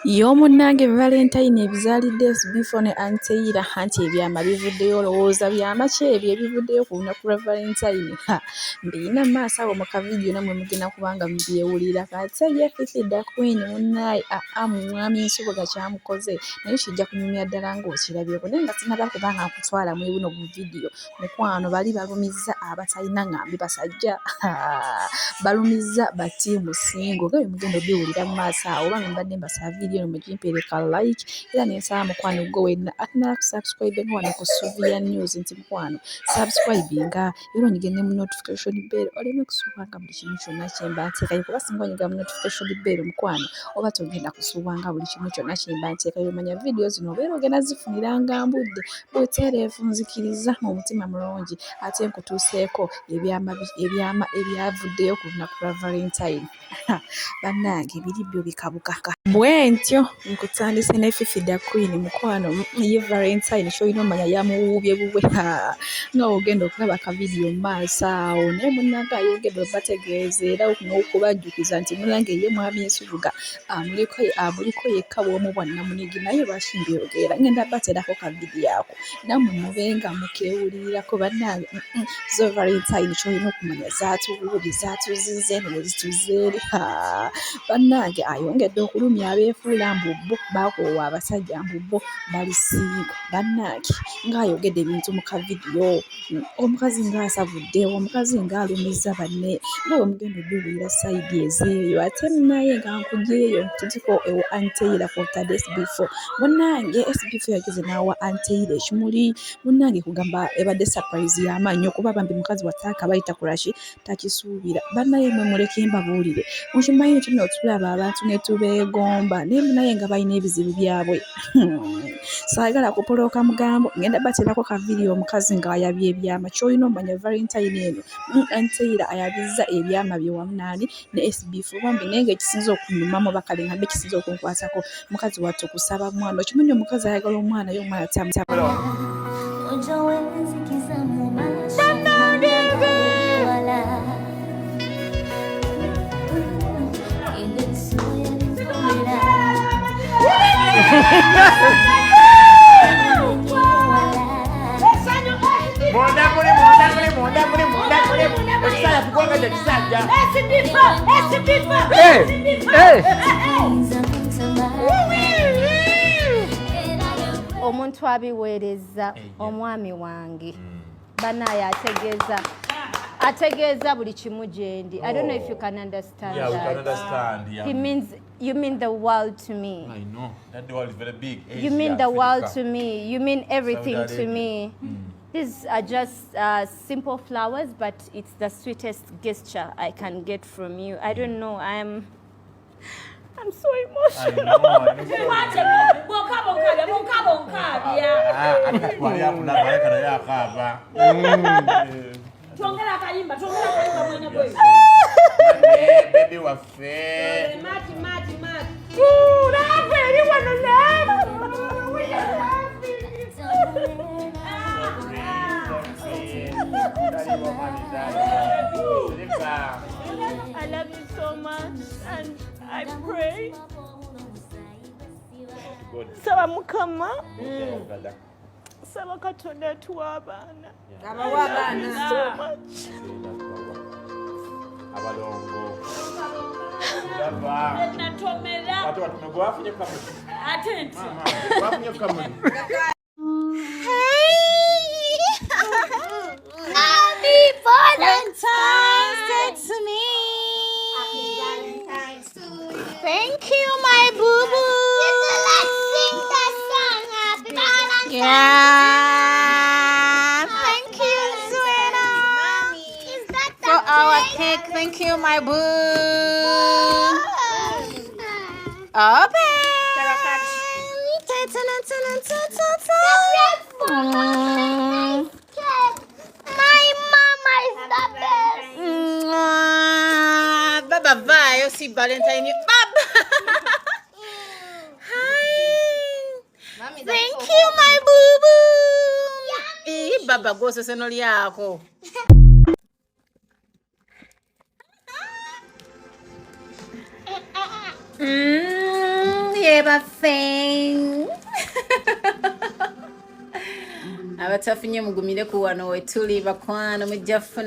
Y'omunnange Valentine ebizaalidde Sb4 ne Anteira anti ebyama bivuddeyo olowooza byama ki ebyo ebivuddeyo ku lunaku lwa Valentine mbirina mu maaso awo mu kavidiyo nammwe mugenda kubanga mubyewulira kati ye Fifidaqueen munnaye mwami Nsubuga kyamukoze naye kijja kunyumya ddala ng'okirabyeko naye nga sinaba kubanga nkutwala mu buno bu vidiyo mukwano bali balumizza abatalina ngambi basajja balumizza batiimu singo nga bwe mugenda obyewulira mu maaso awo oba mbadde mbasaba vidiyo mugimpereka like era nensaba mukwano gwe wenna atanaba kusubscribe wano ku Sb4media news nti mukwano subscribinga era onyigende mu notification bell oleme kusuubanga buli kimu kyonna kyemba nteekayo kuba singa onyiga mu notification bell mukwano oba togenda kusuubanga buli kimu kyonna kyemba nteekayo omanya vidiyo zino obeera ogenda zifuniranga mbudde bweteereevu nzikiriza omutima mulungi ate nkutuuseeko ebyama ebyavuddeyo ku lunaku lwa Valentine bannange biribyo bikabukaka bwentyo nkutandise ne Fifidaqueen mukwano ye Valentine kyolina omanya yamuwuubye bubwe nga ogenda okulaba akavidiyo mu maaso awo naye munnange ayogedde obategeeza era n'okubajjukiza nti munnange ye mwami Nsubuga amuliko yekka bw'omubwa Namunigi naye lwaki mbyogera ngenda baterako kavidiyo ako nammwe mubenga mukewulirirako bannange zo Valentine kyolina okumanya zaatuwuubye zaatuzize eno zituzeeri bannange ayongedde okulumya abeefuula mbubbo baakoowa abasajja mbubbo bali singo bannange ng'ayogedde ebintu mu kavidiyo omukazi ng'asavudde omukazi ng'alumizza banne nga bwe mugenda obyewulira sayidi ezeeyo ate naye nga nkugyeyo ntutiko ewo Anteira kw'otadde Sb4 munnange Sb4 yageze n'awa Anteira ekimuli munnange kugamba ebadde surprise y'amaanyi okuba bambi mukazi wataaka bayita kulaki takisuubira bannaye mwe muleke mbabuulire mukimanyi nti nno tulaba abantu ne tubeegomba naye naye nga balina ebizibu byabwe saagala kupolooka mugambo ngenda baterako kavidiyo omukazi ng'ayabye ebyama kyolina omanya Valentine eno Anteira ayabizza ebyama bye wamu naani ne Sb4 bambi naye ng'ekisinza okunyumamu bakale ngambe ekisinza okunkwatako mukazi wattu okusaba mwana okimanyi omukazi ayagala omwana ye omwana tamutaba omuntu abiweereza omwami wange banaye ategeeza buli kimu gyendi. I don't know if you can understand. Yeah, we can understand. Yeah. You mean the world to me. I know. That world is very big. You mean the world to me. You mean everything to me. These are just simple flowers, but it's the sweetest gesture I can get from you. I don't know. I'm so emotional. Baby was fair. I love you so much, and I pray. Saba Mukama. Saba Katonda tuwa abaana. So much. Abalongo. Happy Valentine's Day to me. Happy Valentine's to you. Thank you, my boo-boo. Let's sing that song. Happy Valentine's. Yeah. Thank you, Zuena. Is that the For our cake. Thank you, my boo. Open. My mama is the best. Baba, bye. You see Valentine. Baba. Hi. Thank you, my boo-boo. Baba, go to senoli yako. baffe abatafunye mugumire ku wano we tuli bakwano mujja funa